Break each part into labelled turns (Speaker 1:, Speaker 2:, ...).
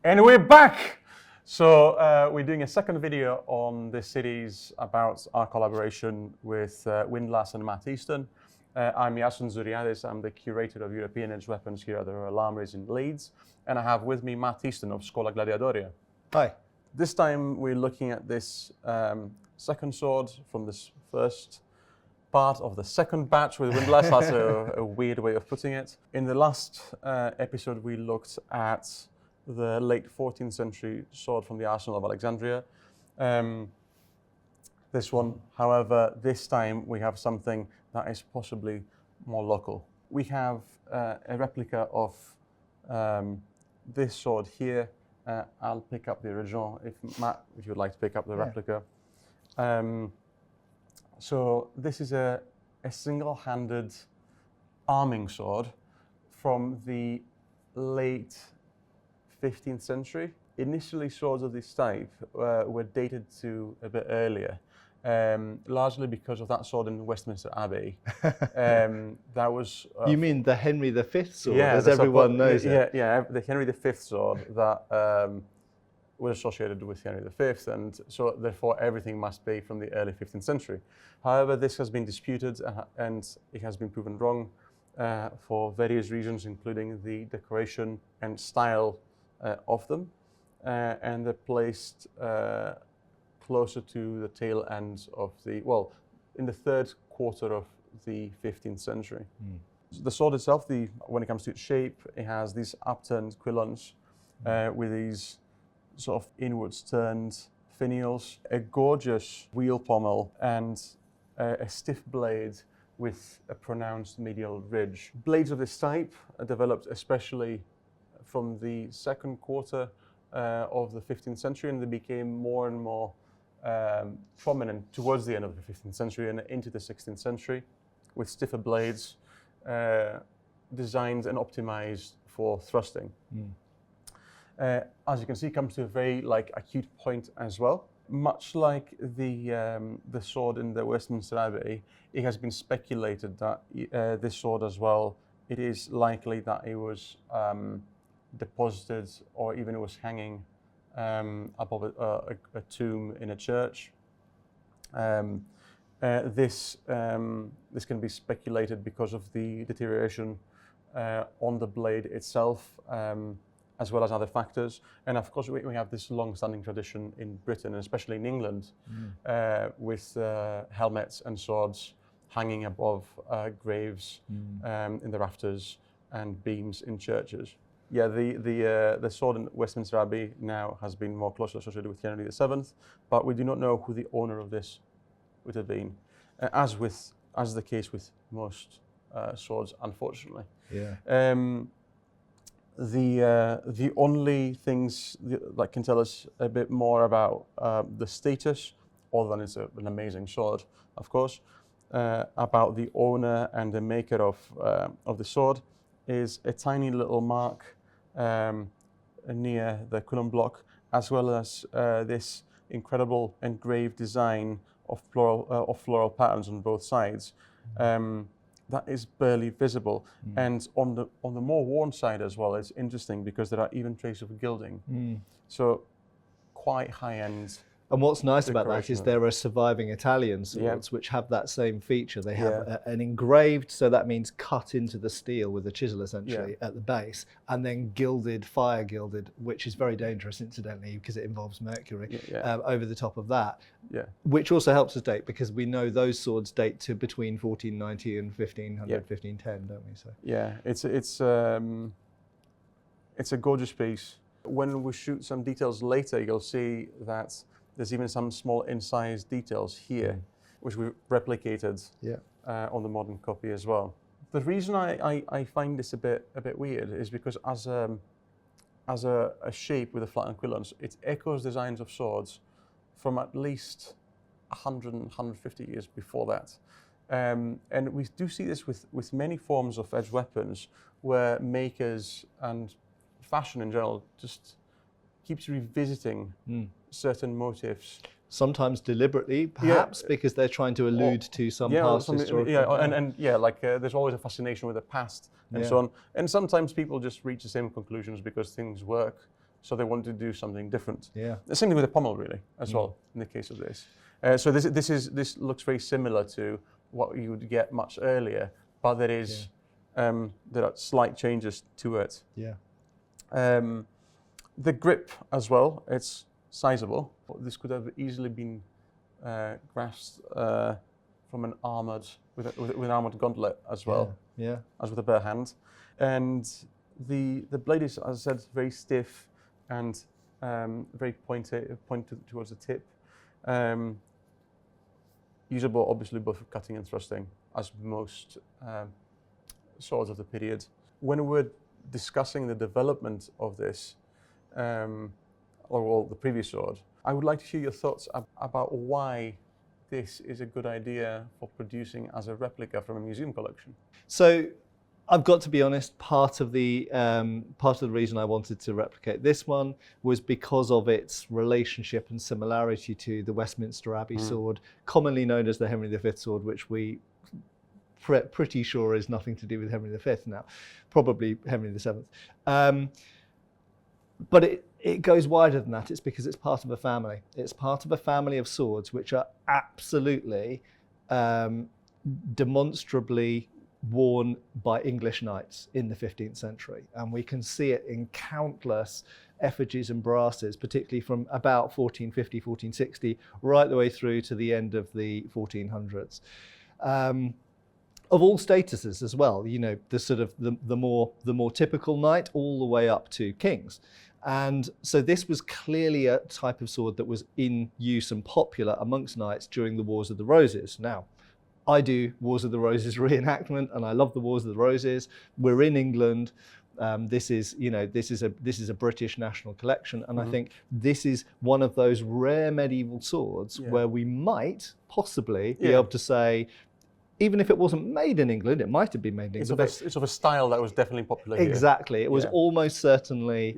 Speaker 1: And we're back! So we're doing a second video on this series about our collaboration with Windlass and Easton. I'm Iason Tzouriadis. I'm the Curator of European Edge Weapons here at the Royal Armouries in Leeds. And I have with me Easton of Schola Gladiatoria.
Speaker 2: Hi.
Speaker 1: This time we're looking at this second sword from this first part of the second batch with Windlass. That's a weird way of putting it. In the last episode we looked at the late 14th century sword from the arsenal of Alexandria. This one, however, this time we have something that is possibly more local. We have a replica of this sword here. I'll pick up the original if Matt, if you would like to pick up the replica. So this is a single-handed arming sword from the late 15th century. Initially, swords of this type were dated to a bit earlier, largely because of that sword in Westminster Abbey. That was...
Speaker 2: you mean the Henry V sword,
Speaker 1: yeah,
Speaker 2: as everyone knows it?
Speaker 1: Yeah, the Henry V sword that was associated with Henry V, and so therefore everything must be from the early 15th century. However, this has been disputed and it has been proven wrong for various reasons, including the decoration and style of them, and they're placed closer to the tail end of the, well, in the third quarter of the 15th century. The sword itself, when it comes to its shape, it has these upturned quillons with these sort of inwards turned finials, a gorgeous wheel pommel, and a stiff blade with a pronounced medial ridge. Blades of this type are developed especially from the second quarter of the 15th century, and they became more and more prominent towards the end of the 15th century and into the 16th century, with stiffer blades designed and optimized for thrusting. As you can see, it comes to a very acute point as well. Much like the sword in the Westminster Abbey, it has been speculated that this sword as well, it is likely that it was deposited or even it was hanging above a tomb in a church. This can be speculated because of the deterioration on the blade itself, as well as other factors. And of course, we have this long-standing tradition in Britain, and especially in England, with helmets and swords hanging above graves in the rafters and beams in churches. Yeah, the sword in Westminster Abbey now has been more closely associated with Henry VII, but we do not know who the owner of this would have been, as the case with most swords, unfortunately.
Speaker 2: Yeah.
Speaker 1: The only things that can tell us a bit more about the status, other than it's an amazing sword, of course, about the owner and the maker of the sword, is a tiny little mark near the quillon block, as well as this incredible engraved design of floral patterns on both sides. That is barely visible, and on the more worn side as well, it's interesting because there are even traces of gilding. So quite high end.
Speaker 2: And what's nice about that is there are surviving Italian swords which have that same feature. They have an engraved, so that means cut into the steel with a chisel essentially at the base, and then gilded, fire gilded, which is very dangerous incidentally because it involves mercury over the top of that. Which also helps us date, because we know those swords date to between 1490 and 1500, 1510, don't we? So
Speaker 1: yeah, it's a gorgeous piece. When we shoot some details later, you'll see that there's even some small incised details here, which we replicated on the modern copy as well. The reason I find this a bit weird is because as a shape with a flattened quillons, it echoes designs of swords from at least 100 and 150 years before that. And we do see this with many forms of edge weapons, where makers and fashion in general just keeps revisiting certain motifs.
Speaker 2: Sometimes deliberately, perhaps, because they're trying to allude to some past historical...
Speaker 1: there's always a fascination with the past and so on. And sometimes people just reach the same conclusions because things work So they wanted to do something different.
Speaker 2: Yeah.
Speaker 1: The same thing with the pommel, really, as well, in the case of this. So this looks very similar to what you would get much earlier, but there are slight changes to it.
Speaker 2: Yeah.
Speaker 1: The grip as well, it's sizable. This could have easily been grasped from an armoured, with an armoured gauntlet as well, as with a bare hand. And the blade is, as I said, very stiff and very pointed towards the tip. Usable, obviously, both for cutting and thrusting, as most swords of the period. When we're discussing the development of this, or the previous sword, I would like to hear your thoughts about why this is a good idea for producing as a replica from a museum collection.
Speaker 2: So, I've got to be honest. Part of the reason I wanted to replicate this one was because of its relationship and similarity to the Westminster Abbey sword, commonly known as the Henry V sword, which we pretty sure is nothing to do with Henry V now, probably Henry VII. But it goes wider than that. It's because it's part of a family. It's part of a family of swords which are absolutely demonstrably worn by English knights in the 15th century. And we can see it in countless effigies and brasses, particularly from about 1450, 1460, right the way through to the end of the 1400s. Of all statuses as well, you know, the sort of the more typical knight all the way up to kings. And so this was clearly a type of sword that was in use and popular amongst knights during the Wars of the Roses. Now, I do Wars of the Roses reenactment, and I love the Wars of the Roses. We're in England. This is a British national collection, and I think this is one of those rare medieval swords where we might possibly be able to say, even if it wasn't made in England, it might have been made in England.
Speaker 1: It's of a style that was definitely popular here.
Speaker 2: Exactly. It was almost certainly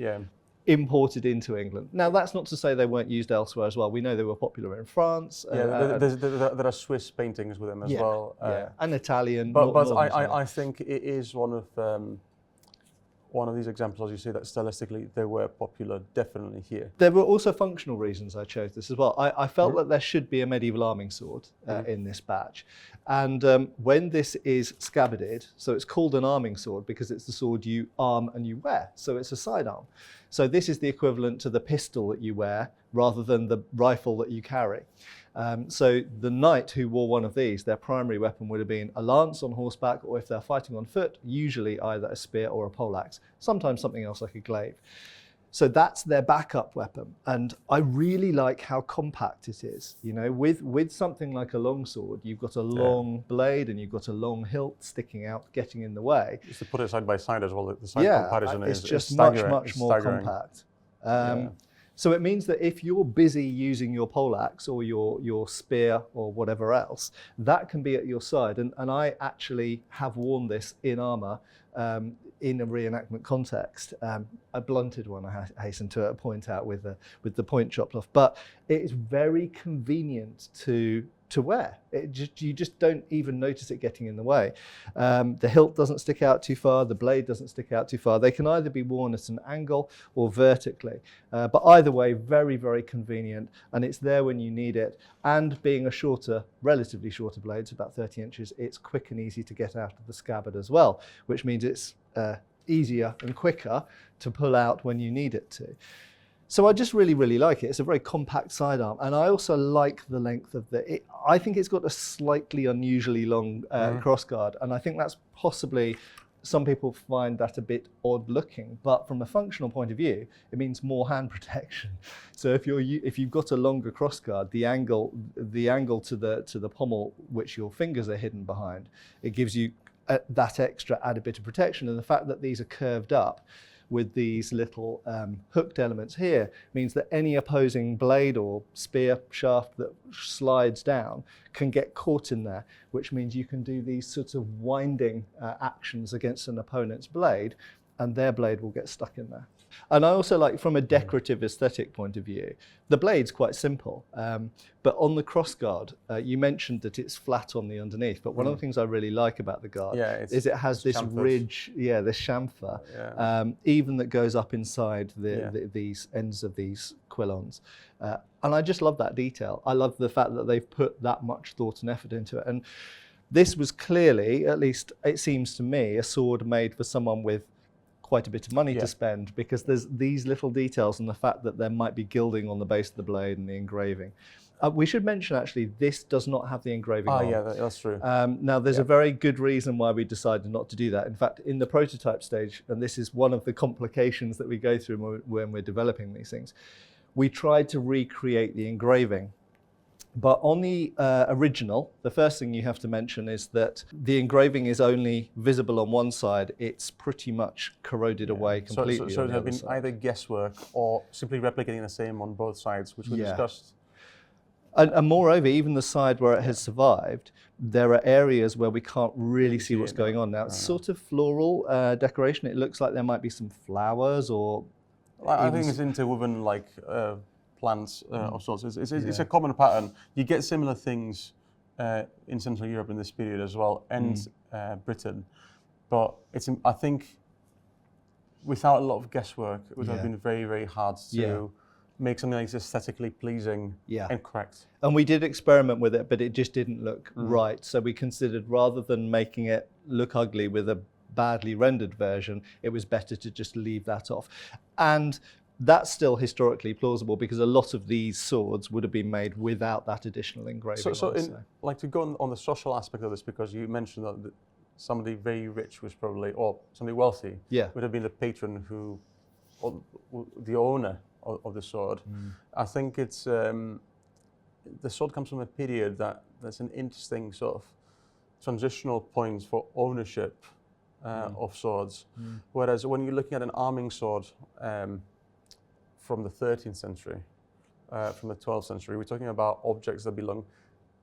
Speaker 2: imported into England. Now, that's not to say they weren't used elsewhere as well. We know they were popular in France.
Speaker 1: There are Swiss paintings with them as well.
Speaker 2: And Italian.
Speaker 1: But I think it is one of these examples, you see, that stylistically they were popular definitely here.
Speaker 2: There were also functional reasons I chose this as well. I felt that there should be a medieval arming sword in this batch. And when this is scabbarded, so it's called an arming sword because it's the sword you arm and you wear. So it's a sidearm. So this is the equivalent to the pistol that you wear rather than the rifle that you carry. So the knight who wore one of these, their primary weapon would have been a lance on horseback, or if they're fighting on foot, usually either a spear or a poleaxe, sometimes something else like a glaive. So that's their backup weapon. And I really like how compact it is. You know, with something like a longsword, you've got a long blade and you've got a long hilt sticking out, getting in the way.
Speaker 1: Just to put it side by side as well, the side comparison
Speaker 2: it's
Speaker 1: is
Speaker 2: just much more
Speaker 1: staggering.
Speaker 2: compact. So it means that if you're busy using your poleaxe or your spear or whatever else, that can be at your side. And I actually have worn this in armour in a reenactment context. A blunted one, I hasten to point out, with the point chopped off. But it is very convenient to wear. You just don't even notice it getting in the way. The hilt doesn't stick out too far, the blade doesn't stick out too far. They can either be worn at an angle or vertically. But either way, very, very convenient, and it's there when you need it. And being a relatively shorter blade, it's about 30 inches, it's quick and easy to get out of the scabbard as well, which means it's easier and quicker to pull out when you need it to. So I just really, really like it. It's a very compact sidearm, and I also like the length of I think it's got a slightly unusually long crossguard, and I think that's possibly, some people find that a bit odd looking, but from a functional point of view, it means more hand protection. So if you've got a longer crossguard, the angle to the pommel, which your fingers are hidden behind, it gives you that extra added bit of protection. And the fact that these are curved up with these little hooked elements here means that any opposing blade or spear shaft that slides down can get caught in there, which means you can do these sorts of winding actions against an opponent's blade, and their blade will get stuck in there. And I also like, from a decorative aesthetic point of view, the blade's quite simple. But on the crossguard, you mentioned that it's flat on the underneath. But one of the things I really like about the guard is it has this ridge, this chamfer, even that goes up inside these ends of these quillons. And I just love that detail. I love the fact that they've put that much thought and effort into it. And this was clearly, at least it seems to me, a sword made for someone with quite a bit of money to spend, because there's these little details and the fact that there might be gilding on the base of the blade and the engraving. We should mention, actually, this does not have the engraving on.
Speaker 1: Yeah, that's true.
Speaker 2: Now, there's a very good reason why we decided not to do that. In fact, in the prototype stage, and this is one of the complications that we go through when we're developing these things, we tried to recreate the engraving. But on the original, the first thing you have to mention is that the engraving is only visible on one side. It's pretty much corroded away completely.
Speaker 1: So there have been either guesswork or simply replicating the same on both sides, which we discussed.
Speaker 2: And moreover, even the side where it has survived, there are areas where we can't really see what's going on. Now, it's sort of floral decoration. It looks like there might be some flowers or...
Speaker 1: I think it's interwoven like... plants of sorts. It's a common pattern. You get similar things in Central Europe in this period as well, and Britain. But I think without a lot of guesswork, it would have been very, very hard to make something like this aesthetically pleasing and correct.
Speaker 2: And we did experiment with it, but it just didn't look right. So we considered, rather than making it look ugly with a badly rendered version, it was better to just leave that off. And that's still historically plausible, because a lot of these swords would have been made without that additional engraving.
Speaker 1: Like to go on the social aspect of this, because you mentioned that somebody very rich was probably, or somebody wealthy, would have been the patron who, or the owner of the sword. I think it's the sword comes from a period that's an interesting sort of transitional point for ownership of swords. Whereas when you're looking at an arming sword, from the 13th century, from the 12th century, we're talking about objects that belong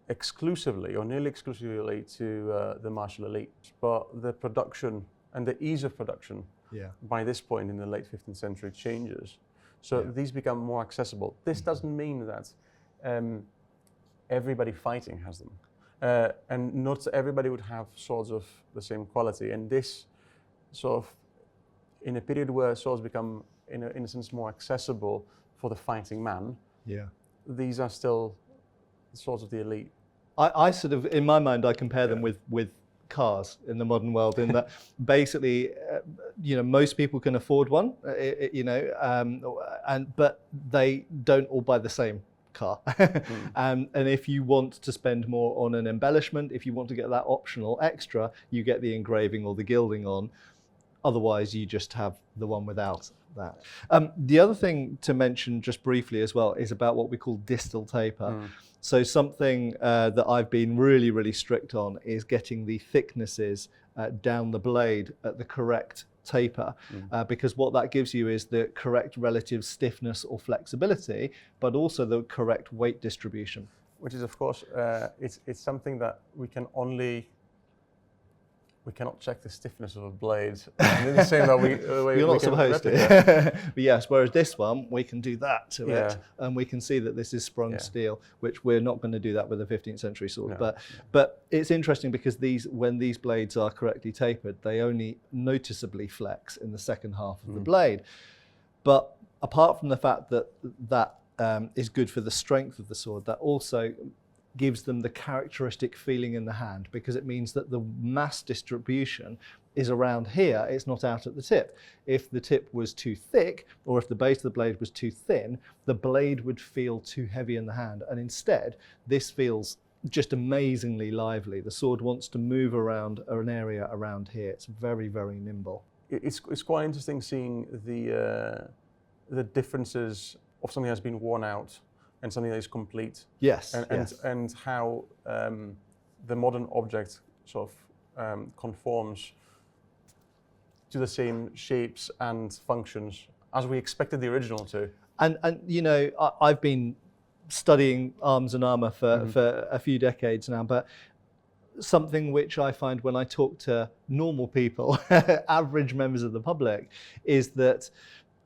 Speaker 1: exclusively or nearly exclusively to the martial elite. But the production and the ease of production by this point in the late 15th century changes. So these become more accessible. This doesn't mean that everybody fighting has them. And not everybody would have swords of the same quality. And this sort of, in a period where swords become in a sense more accessible for the fighting man, these are still swords of the elite.
Speaker 2: I sort of, in my mind, I compare them with cars in the modern world, in that basically, most people can afford one, but they don't all buy the same car. And if you want to spend more on an embellishment, if you want to get that optional extra, you get the engraving or the gilding on. Otherwise, you just have the one without that. The other thing to mention just briefly as well is about what we call distal taper. So something that I've been really, really strict on is getting the thicknesses down the blade at the correct taper, because what that gives you is the correct relative stiffness or flexibility, but also the correct weight distribution.
Speaker 1: Which is, of course, it's something that we cannot check the stiffness of a blade in the same way
Speaker 2: you're not supposed to. But yes, whereas this one, we can do that to it, and we can see that this is sprung steel, which we're not going to do that with a 15th century sword. But it's interesting, because when these blades are correctly tapered, they only noticeably flex in the second half of the blade. But apart from the fact that is good for the strength of the sword, that also gives them the characteristic feeling in the hand, because it means that the mass distribution is around here, it's not out at the tip. If the tip was too thick, or if the base of the blade was too thin, the blade would feel too heavy in the hand. And instead, this feels just amazingly lively. The sword wants to move around an area around here. It's very, very nimble.
Speaker 1: It's quite interesting seeing the differences of something that's been worn out and something that is complete.
Speaker 2: Yes.
Speaker 1: And how the modern object sort of conforms to the same shapes and functions as we expected the original to.
Speaker 2: And I've been studying arms and armour for a few decades now, but something which I find when I talk to normal people, average members of the public, is that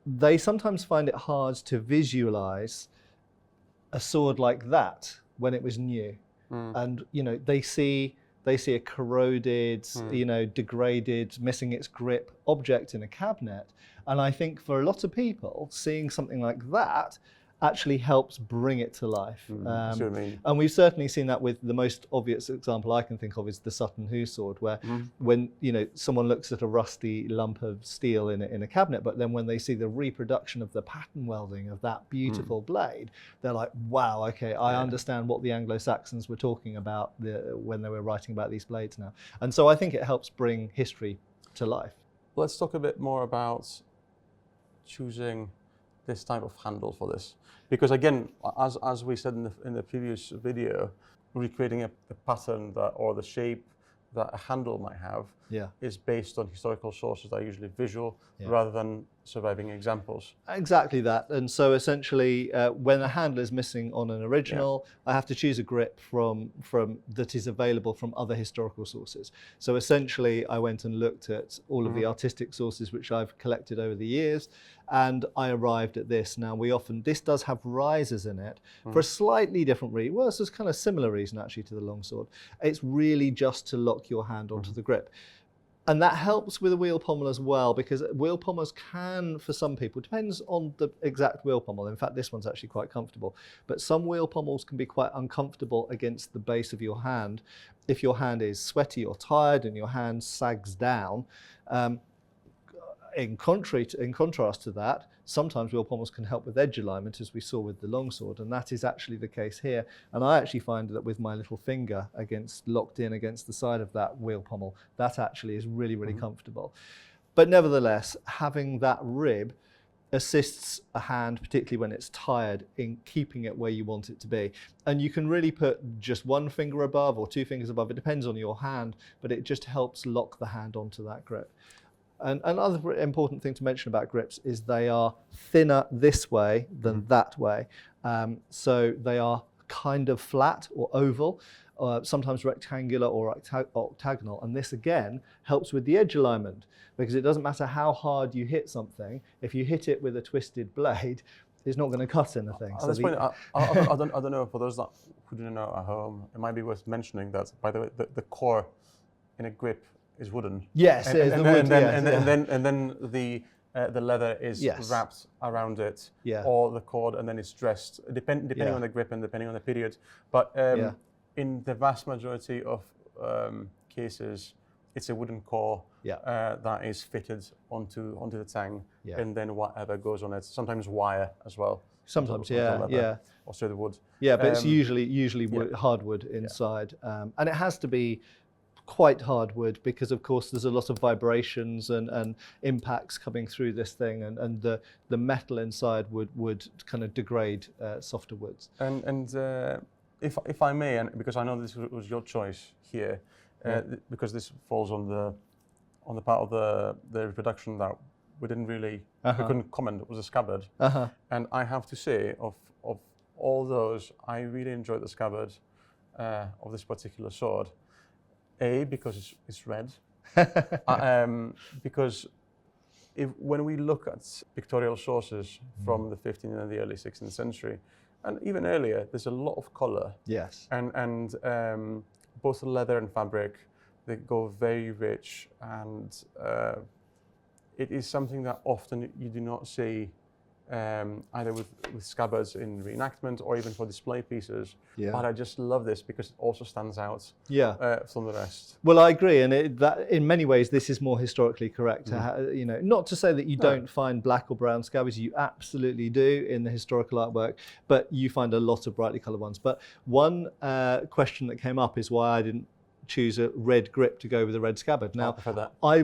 Speaker 2: they sometimes find it hard to visualize a sword like that when it was new. And they see a corroded, degraded, missing its grip object in a cabinet. And I think for a lot of people, seeing something like that actually helps bring it to life. And we've certainly seen that with the most obvious example I can think of is the Sutton Hoo sword, where when someone looks at a rusty lump of steel in a cabinet, but then when they see the reproduction of the pattern welding of that beautiful blade, they're like, wow, okay, I understand what the Anglo-Saxons were talking about when they were writing about these blades now. And so I think it helps bring history to life.
Speaker 1: Let's talk a bit more about choosing this type of handle for this, because again, as we said in the previous video, recreating a pattern or the shape that a handle might have is based on historical sources that are usually visual rather than surviving examples.
Speaker 2: Exactly that. And so essentially, when a handle is missing on an original, I have to choose a grip from that is available from other historical sources. So essentially, I went and looked at all of the artistic sources which I've collected over the years, and I arrived at this. Now, this does have risers in it for a slightly different reason. Well, it's a kind of similar reason actually to the longsword. It's really just to lock your hand onto the grip. And that helps with a wheel pommel as well, because wheel pommels can, for some people, depends on the exact wheel pommel. In fact, this one's actually quite comfortable. But some wheel pommels can be quite uncomfortable against the base of your hand if your hand is sweaty or tired and your hand sags down. In contrast to that, sometimes wheel pommels can help with edge alignment, as we saw with the longsword, and that is actually the case here. And I actually find that with my little finger locked in against the side of that wheel pommel, that actually is really, really comfortable. But nevertheless, having that rib assists a hand, particularly when it's tired, in keeping it where you want it to be. And you can really put just one finger above or two fingers above, it depends on your hand, but it just helps lock the hand onto that grip. And another important thing to mention about grips is they are thinner this way than that way. So they are kind of flat or oval, sometimes rectangular or octagonal. And this again helps with the edge alignment, because it doesn't matter how hard you hit something, if you hit it with a twisted blade, it's not going to cut anything.
Speaker 1: At this point, I don't know, for those who don't know at home, it might be worth mentioning that, by the way, the core in a grip is wooden.
Speaker 2: Yes,
Speaker 1: and then the leather is wrapped around it, or the cord, and then it's dressed, depending on the grip and depending on the period. But in the vast majority of cases, it's a wooden core that is fitted onto the tang, and then whatever goes on it. Sometimes wire as well.
Speaker 2: Sometimes,
Speaker 1: or so the wood.
Speaker 2: Yeah, but it's usually wood, hardwood inside, and it has to be quite hardwood, because of course there's a lot of vibrations and impacts coming through this thing, and the metal inside would kind of degrade softer woods.
Speaker 1: And if I may, and because I know this was your choice here, because this falls on the part of the reproduction that we didn't really we couldn't comment, it was a Scabbard. And I have to say, of all those, I really enjoyed the Scabbard of this particular sword. Because it's red, because when we look at pictorial sources from the 15th and the early 16th century, and even earlier, there's a lot of colour.
Speaker 2: Yes.
Speaker 1: And both leather and fabric, they go very rich, and it is something that often you do not see either with scabbards in reenactment or even for display pieces. But I just love this because it also stands out from the rest.
Speaker 2: Well, I agree, and that in many ways this is more historically correct. Not to say that you don't find black or brown scabbards, you absolutely do in the historical artwork, but you find a lot of brightly coloured ones. But one question that came up is why I didn't choose a red grip to go with a red scabbard. Now,
Speaker 1: I prefer that.
Speaker 2: I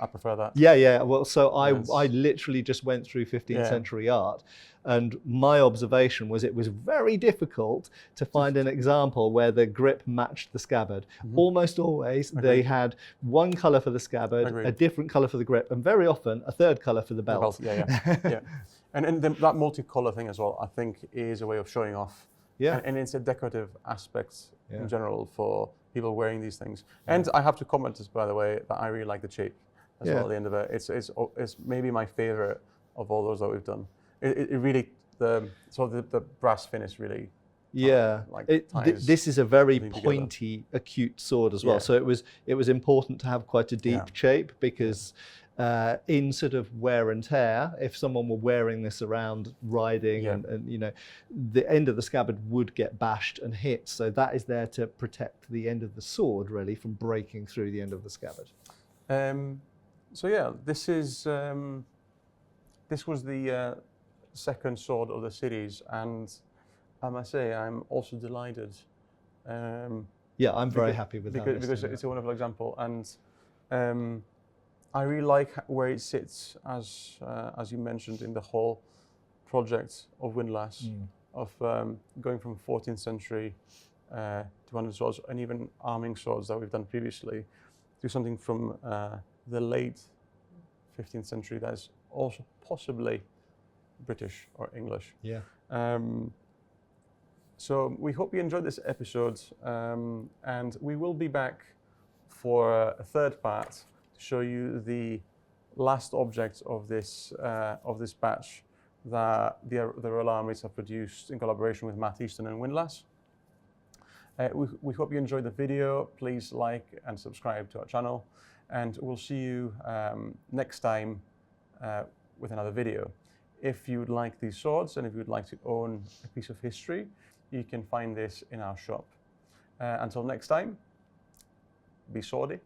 Speaker 1: prefer that.
Speaker 2: Yeah. Well, so I literally just went through 15th century art, and my observation was it was very difficult to find an example where the grip matched the scabbard. Almost always they had one colour for the scabbard, a different colour for the grip, and very often a third colour for the belt.
Speaker 1: Yeah. And that multicolour thing as well, I think, is a way of showing off. And it's a decorative aspect in general for people wearing these things. And I have to comment, by the way, that I really like the shape as well at the end of it. It's maybe my favourite of all those that we've done. It really, the brass finish really.
Speaker 2: Yeah, this is a very pointy, acute sword as well.
Speaker 1: Yeah.
Speaker 2: So it was important to have quite a deep shape, because in sort of wear and tear, if someone were wearing this around riding, and you know, the end of the scabbard would get bashed and hit. So that is there to protect the end of the sword really from breaking through the end of the scabbard.
Speaker 1: So yeah, this was the second sword of the series, and I must say I'm also delighted.
Speaker 2: Yeah, I'm very happy with that
Speaker 1: because it's a wonderful example, and I really like where it sits as you mentioned in the whole project of Windlass, of going from 14th century to 100 swords, and even arming swords that we've done previously, to something from the late 15th century that is also possibly British or English.
Speaker 2: Yeah.
Speaker 1: So we hope you enjoyed this episode, and we will be back for a third part to show you the last object of this batch that the Royal Armouries have produced in collaboration with Matt Easton and Windlass. We hope you enjoyed the video. Please like and subscribe to our channel, and we'll see you next time with another video. If you would like these swords, and if you would like to own a piece of history, you can find this in our shop. Until next time, be swordy.